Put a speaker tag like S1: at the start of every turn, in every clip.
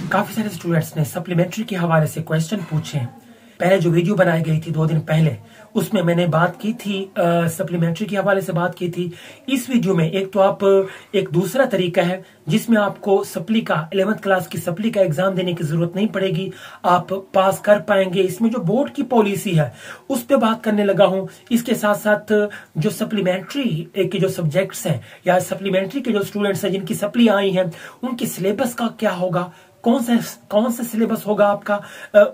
S1: काफी सारे स्टूडेंट्स ने सप्लीमेंट्री के हवाले से क्वेश्चन पूछे हैं। पहले जो वीडियो बनाई गई थी 2 दिन पहले, उसमें मैंने बात की थी सप्लीमेंट्री के हवाले से बात की थी। इस वीडियो में एक दूसरा तरीका है जिसमें आपको सप्ली का 11th क्लास की सप्ली का एग्जाम देने की जरूरत नहीं पड़ेगी, आप पास कर पाएंगे। इसमें जो बोर्ड की पॉलिसी है उस पर बात करने लगा हूं। इसके साथ साथ जो सप्लीमेंट्री के जो सब्जेक्ट्स हैं या सप्लीमेंट्री के जो स्टूडेंट्स हैं जिनकी सप्ली आई हैं, उनके सिलेबस का क्या होगा, कौन सा सिलेबस होगा आपका,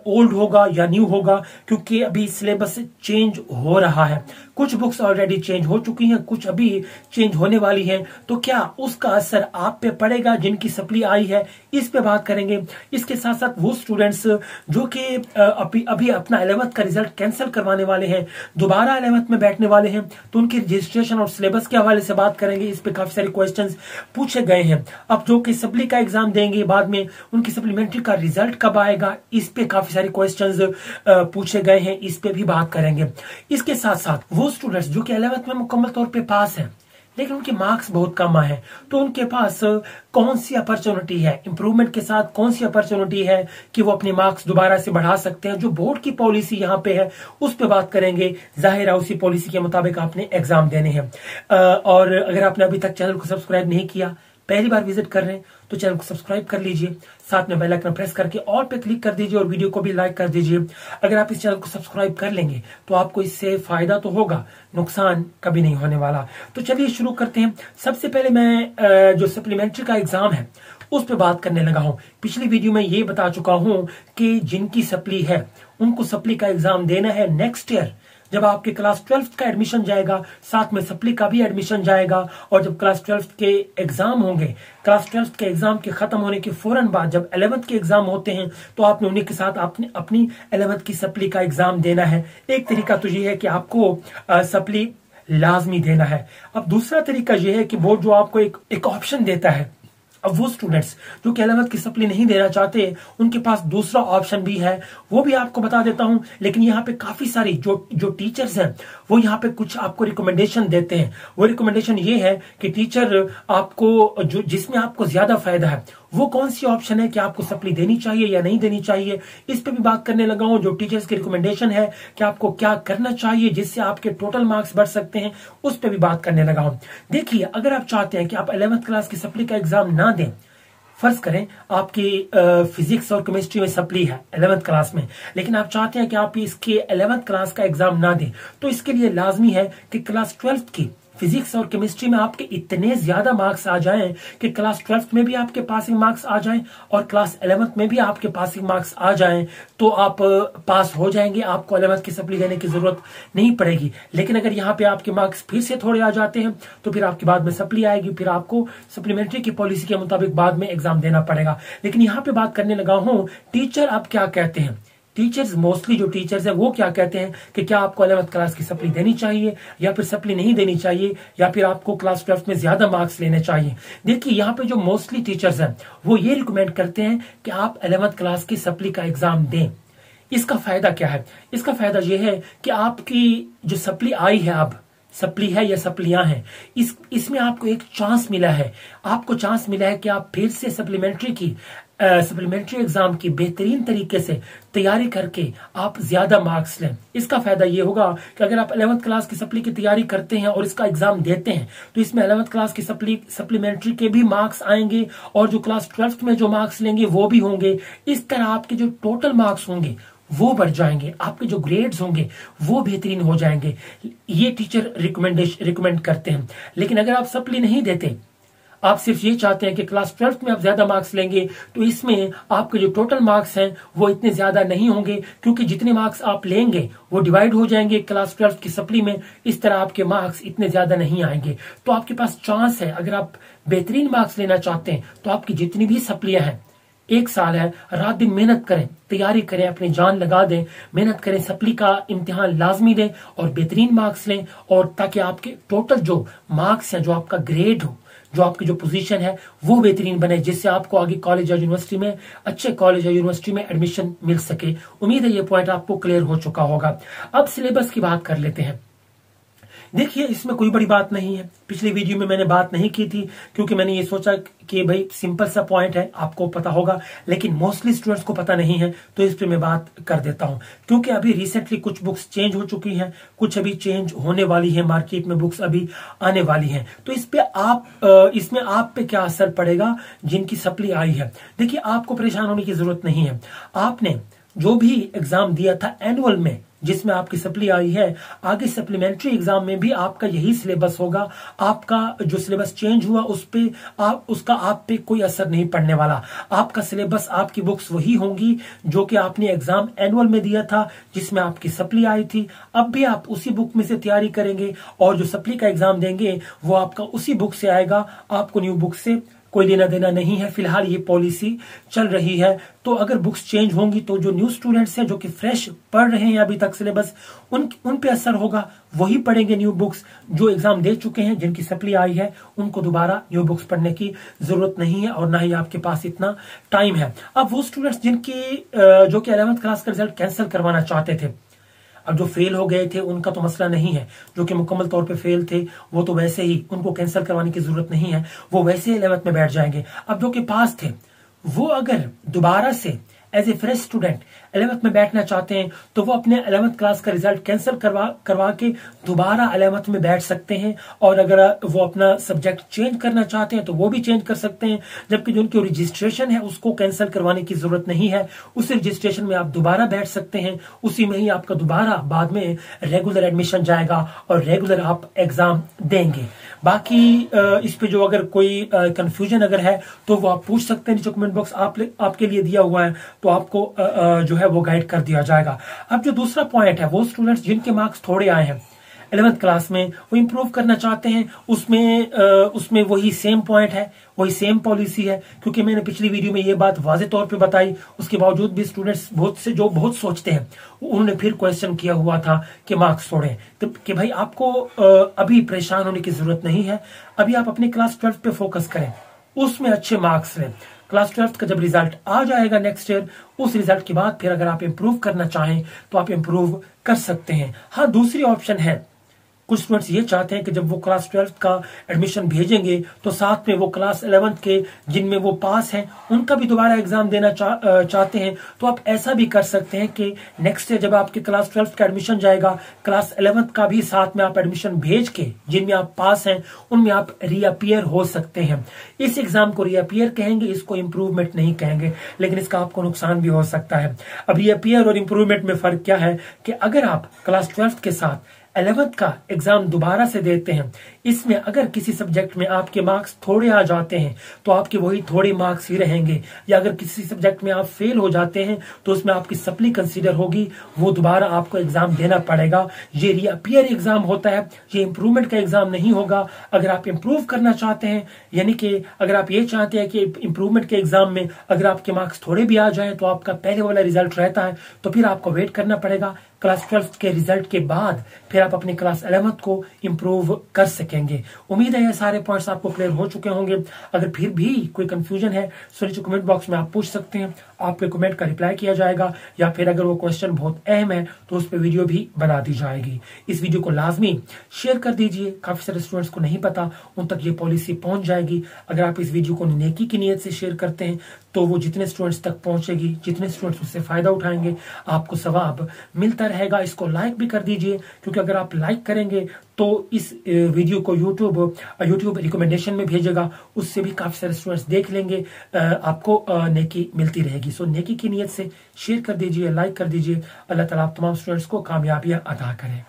S1: ओल्ड होगा या न्यू होगा, क्योंकि अभी सिलेबस चेंज हो रहा है। कुछ बुक्स ऑलरेडी चेंज हो चुकी हैं, कुछ अभी चेंज होने वाली हैं। तो क्या उसका असर आप पे पड़ेगा जिनकी सप्ली आई है, इस पे बात करेंगे। इसके साथ साथ वो स्टूडेंट्स जो कि अभी अपना 11th का रिजल्ट कैंसिल करवाने वाले हैं, दोबारा 11th में बैठने वाले हैं, तो उनके रजिस्ट्रेशन और सिलेबस के हवाले से बात करेंगे। इस पे काफी सारे क्वेश्चंस पूछे गए हैं। अब जो कि सप्ली का एग्जाम देंगे बाद में, उनकी सप्लीमेंट्री का रिजल्ट कब आएगा, इस पे काफी सारे क्वेश्चंस पूछे गए हैं, इस पे भी बात करेंगे। इसके साथ साथ वो स्टूडेंट्स जो कि 11th में मुकम्मल तौर पे पास हैं लेकिन उनके मार्क्स बहुत कम आए हैं, तो उनके पास कौन सी अपॉर्चुनिटी है, इंप्रूवमेंट के साथ कौन सी अपॉर्चुनिटी है कि वो अपने मार्क्स दोबारा से बढ़ा सकते हैं। जो बोर्ड की पॉलिसी यहाँ पे है उस पे बात करेंगे। जाहिर है उसी पॉलिसी के मुताबिक आपने एग्जाम देने हैं। और अगर आपने अभी तक चैनल को सब्सक्राइब नहीं किया, पहली बार विजिट कर रहे हैं, तो चैनल को सब्सक्राइब कर लीजिए, साथ में बेल आइकन प्रेस करके ऑल पे क्लिक कर दीजिए और वीडियो को भी लाइक कर दीजिए। अगर आप इस चैनल को सब्सक्राइब कर लेंगे तो आपको इससे फायदा तो होगा, नुकसान कभी नहीं होने वाला। तो चलिए शुरू करते हैं। सबसे पहले मैं जो सप्लीमेंट्री का एग्जाम है उस पर बात करने लगा हूं। पिछली वीडियो में ये बता चुका हूं कि जिनकी सप्ली है उनको सप्ली का एग्जाम देना है नेक्स्ट ईयर। जब आपके क्लास 12th का एडमिशन जाएगा, साथ में सप्ली का भी एडमिशन जाएगा। और जब क्लास 12th के एग्जाम होंगे, क्लास 12th के एग्जाम के खत्म होने के फौरन बाद जब 11th के एग्जाम होते हैं, तो आपने उन्हीं के साथ अपनी 11th की सप्ली का एग्जाम देना है। एक तरीका तो ये है कि आपको सप्ली लाजमी देना है। अब दूसरा तरीका यह है कि बोर्ड जो आपको एक ऑप्शन देता है। अब वो स्टूडेंट्स जो कि 11th की सप्ली नहीं देना चाहते, उनके पास दूसरा ऑप्शन भी है, वो भी आपको बता देता हूं। लेकिन यहाँ पे काफी सारी जो टीचर्स हैं वो यहाँ पे कुछ आपको रिकमेंडेशन देते हैं। वो रिकमेंडेशन ये है कि टीचर आपको जिसमें आपको ज्यादा फायदा है वो कौन सी ऑप्शन है कि आपको सप्ली देनी चाहिए या नहीं देनी चाहिए, इस पे भी बात करने लगा हूं। जो टीचर्स की रिकमेंडेशन है कि आपको क्या करना चाहिए जिससे आपके टोटल मार्क्स बढ़ सकते हैं, उस पे भी बात करने लगा हूं। देखिए, अगर आप चाहते हैं कि आप 11th क्लास की सप्ली का एग्जाम ना दें, फर्ज करें आपकी फिजिक्स और केमिस्ट्री में सप्ली है 11th क्लास में, लेकिन आप चाहते हैं कि आप इसके 11th क्लास का एग्जाम ना दें, तो इसके लिए लाजमी है कि क्लास 12th की फिजिक्स और केमिस्ट्री में आपके इतने ज्यादा मार्क्स आ जाएं कि क्लास 12th में भी आपके पासिंग मार्क्स आ जाएं और क्लास 11th में भी आपके पासिंग मार्क्स आ जाएं, तो आप पास हो जाएंगे। आपको 11th की सप्ली देने की जरूरत नहीं पड़ेगी। लेकिन अगर यहाँ पे आपके मार्क्स फिर से थोड़े आ जाते हैं तो फिर आपके बाद में सप्ली आएगी, फिर आपको सप्लीमेंट्री की पॉलिसी के मुताबिक बाद में एग्जाम देना पड़ेगा। लेकिन यहाँ पे बात करने लगा हूँ टीचर अब क्या कहते हैं। टीचर्स मोस्टली जो टीचर्स हैं वो क्या कहते हैं कि क्या आपको 11th क्लास की सप्ली देनी चाहिए या फिर सप्ली नहीं देनी चाहिए, या फिर आपको क्लास 12th में ज्यादा मार्क्स लेने चाहिए। देखिए, यहाँ पे जो मोस्टली टीचर्स हैं वो ये रिकमेंड करते हैं कि आप 11th क्लास की सप्ली का एग्जाम दें। इसका फायदा क्या है? इसका फायदा यह है कि आपकी जो सप्ली आई है, अब सप्ली है या सप्लियां हैं, इसमें आपको एक चांस मिला है। आपको चांस मिला है कि आप फिर से सप्लीमेंट्री एग्जाम की बेहतरीन तरीके से तैयारी करके आप ज्यादा मार्क्स लें। इसका फायदा ये होगा कि अगर आप 11th क्लास की सप्ली की तैयारी करते हैं और इसका एग्जाम देते हैं, तो इसमें 11th क्लास की सप्लीमेंट्री के भी मार्क्स आएंगे और जो क्लास 12th में जो मार्क्स लेंगे वो भी होंगे। इस तरह आपके जो टोटल मार्क्स होंगे वो बढ़ जाएंगे, आपके जो ग्रेड्स होंगे वो बेहतरीन हो जाएंगे। ये टीचर रिकमेंड करते हैं। लेकिन अगर आप सप्ली नहीं देते, आप सिर्फ ये चाहते हैं कि क्लास 12th में आप ज्यादा मार्क्स लेंगे, तो इसमें आपके जो टोटल मार्क्स हैं वो इतने ज्यादा नहीं होंगे, क्योंकि जितने मार्क्स आप लेंगे वो डिवाइड हो जाएंगे क्लास 12th की सप्ली में। इस तरह आपके मार्क्स इतने ज्यादा नहीं आएंगे। तो आपके पास चांस है, अगर आप बेहतरीन मार्क्स लेना चाहते हैं तो आपकी जितनी भी सप्लियां हैं, 1 साल है, रात दिन मेहनत करें, तैयारी करें, अपनी जान लगा दें, मेहनत करें, सप्ली का इम्तिहान लाजमी दें और बेहतरीन मार्क्स लें, और ताकि आपके टोटल जो मार्क्स हैं, जो आपका ग्रेड हो, जो आपकी जो पोजीशन है वो बेहतरीन बने, जिससे आपको आगे कॉलेज या यूनिवर्सिटी में, अच्छे कॉलेज या यूनिवर्सिटी में एडमिशन मिल सके। उम्मीद है ये पॉइंट आपको क्लियर हो चुका होगा। अब सिलेबस की बात कर लेते हैं। देखिए इसमें कोई बड़ी बात नहीं है। पिछली वीडियो में मैंने बात नहीं की थी क्योंकि मैंने ये सोचा कि भाई सिंपल सा पॉइंट है, आपको पता होगा, लेकिन मोस्टली स्टूडेंट्स को पता नहीं है, तो इस पे मैं बात कर देता हूं। क्योंकि अभी रिसेंटली कुछ बुक्स चेंज हो चुकी हैं, कुछ अभी चेंज होने वाली है, मार्केट में बुक्स अभी आने वाली हैं। तो इसमें आप पे क्या असर पड़ेगा जिनकी सप्ली आई है। देखिए आपको परेशान होने की जरूरत नहीं है। आपने जो भी एग्जाम दिया था एनुअल में, जिसमें आपकी सप्ली आई है, आगे सप्लीमेंट्री एग्जाम में भी आपका यही सिलेबस होगा। आपका जो सिलेबस चेंज हुआ उसका आप पे कोई असर नहीं पड़ने वाला। आपका सिलेबस, आपकी बुक्स वही होंगी जो कि आपने एग्जाम एनुअल में दिया था, जिसमें आपकी सप्ली आई थी। अब भी आप उसी बुक में से तैयारी करेंगे और जो सप्ली का एग्जाम देंगे वो आपका उसी बुक से आएगा। आपको न्यू बुक से कोई लेना देना नहीं है। फिलहाल ये पॉलिसी चल रही है। तो अगर बुक्स चेंज होंगी तो जो न्यू स्टूडेंट्स हैं, जो कि फ्रेश पढ़ रहे हैं अभी तक सिलेबस, उन पे असर होगा। वही पढ़ेंगे न्यू बुक्स। जो एग्जाम दे चुके हैं, जिनकी सप्ली आई है, उनको दोबारा न्यू बुक्स पढ़ने की जरूरत नहीं है और ना ही आपके पास इतना टाइम है। अब वो स्टूडेंट्स जो कि 11th क्लास का रिजल्ट कैंसिल करवाना चाहते थे, अब जो फेल हो गए थे उनका तो मसला नहीं है। जो कि मुकम्मल तौर पे फेल थे वो तो वैसे ही, उनको कैंसिल करवाने की जरूरत नहीं है, वो वैसे ही 11th में बैठ जाएंगे। अब जो कि पास थे वो अगर दोबारा से as a fresh student 11th में बैठना चाहते हैं तो वो अपने 11th क्लास का रिजल्ट कैंसिल करवा के दोबारा 11th में बैठ सकते हैं। और अगर वो अपना सब्जेक्ट चेंज करना चाहते हैं तो वो भी चेंज कर सकते हैं। जबकि जो उनकी रजिस्ट्रेशन है उसको कैंसिल करवाने की जरूरत नहीं है। उस रजिस्ट्रेशन में आप दोबारा बैठ सकते हैं। उसी में ही आपका दोबारा बाद में रेगुलर एडमिशन जाएगा और रेगुलर आप एग्जाम देंगे। बाकी इस पे जो अगर कोई कंफ्यूजन अगर है तो वो आप पूछ सकते हैं। नीचे कमेंट बॉक्स आपके लिए दिया हुआ है, तो आपको जो है वो गाइड कर दिया जाएगा। अब जो दूसरा पॉइंट है, वो स्टूडेंट्स जिनके मार्क्स थोड़े आए हैं 11th क्लास में, वो इंप्रूव करना चाहते हैं, उसमें वही सेम पॉइंट है, वही सेम पॉलिसी है। क्योंकि मैंने पिछली वीडियो में ये बात वाज़ेह तौर पे बताई, उसके बावजूद भी स्टूडेंट्स बहुत सोचते हैं, उन्होंने फिर क्वेश्चन किया हुआ था कि मार्क्स थोड़े, तो कि भाई आपको अभी परेशान होने की जरूरत नहीं है। अभी आप अपनी क्लास 12 पे फोकस करें, उसमें अच्छे मार्क्स लें। क्लास 12 का जब रिजल्ट आ जाएगा नेक्स्ट ईयर, उस रिजल्ट के बाद फिर अगर आप इंप्रूव करना चाहें तो आप इंप्रूव कर सकते हैं। हाँ, दूसरी ऑप्शन है, कुछ स्टूडेंट्स ये चाहते हैं कि जब वो क्लास 12 का एडमिशन भेजेंगे तो साथ में वो क्लास 11th के जिनमें वो पास हैं उनका भी दोबारा एग्जाम देना चाहते हैं। तो आप ऐसा भी कर सकते हैं कि नेक्स्ट ईयर जब आपके क्लास 12 का एडमिशन जाएगा, क्लास 11th का भी साथ में आप एडमिशन भेज के जिनमें आप पास हैं उनमें आप रीअपियर हो सकते हैं। इस एग्जाम को रीअपियर कहेंगे, इसको इंप्रूवमेंट नहीं कहेंगे, लेकिन इसका आपको नुकसान भी हो सकता है। अब रीअपियर और इंप्रूवमेंट में फर्क क्या है कि अगर आप क्लास 12 के साथ 11th का एग्जाम दोबारा से देते हैं, इसमें अगर किसी सब्जेक्ट में आपके मार्क्स थोड़े आ जाते हैं तो आपके वही थोड़े मार्क्स ही रहेंगे, या अगर किसी सब्जेक्ट में आप फेल हो जाते हैं तो उसमें आपकी सप्ली कंसीडर होगी, वो दोबारा आपको एग्जाम देना पड़ेगा। ये रीअपियर एग्जाम होता है, ये इंप्रूवमेंट का एग्जाम नहीं होगा। अगर आप इंप्रूव करना चाहते हैं, यानी कि अगर आप ये चाहते हैं कि इंप्रूवमेंट के एग्जाम में अगर आपके मार्क्स थोड़े भी आ जाए तो आपका पहले वाला रिजल्ट रहता है, तो फिर आपको वेट करना पड़ेगा। क्लास 12 के रिजल्ट के बाद फिर आप अपनी क्लास 11th को इंप्रूव कर सकेंगे। उम्मीद है ये सारे पॉइंट्स आपको क्लियर हो चुके होंगे। अगर फिर भी कोई कंफ्यूजन है तो नीचे कमेंट बॉक्स में आप पूछ सकते हैं, आपके कमेंट का रिप्लाई किया जाएगा, या फिर अगर वो क्वेश्चन बहुत अहम है तो उस पर वीडियो भी बना दी जाएगी। इस वीडियो को लाजमी शेयर कर दीजिए, काफी सारे स्टूडेंट्स को नहीं पता, उन तक ये पॉलिसी पहुंच जाएगी। अगर आप इस वीडियो को नेकी की नीयत से शेयर करते हैं तो वो जितने स्टूडेंट्स तक पहुंचेगी, जितने स्टूडेंट्स उससे फायदा उठाएंगे, आपको सवाब मिलता रहेगा। इसको लाइक भी कर दीजिए, क्योंकि अगर आप लाइक करेंगे तो इस वीडियो को यूट्यूब रिकमेंडेशन में भेजेगा, उससे भी काफी सारे स्टूडेंट्स देख लेंगे, आपको नेकी मिलती रहेगी। सो नेकी की नीयत से शेयर कर दीजिए, लाइक कर दीजिए। अल्लाह ताला आप तमाम स्टूडेंट्स को कामयाबियां अता करें।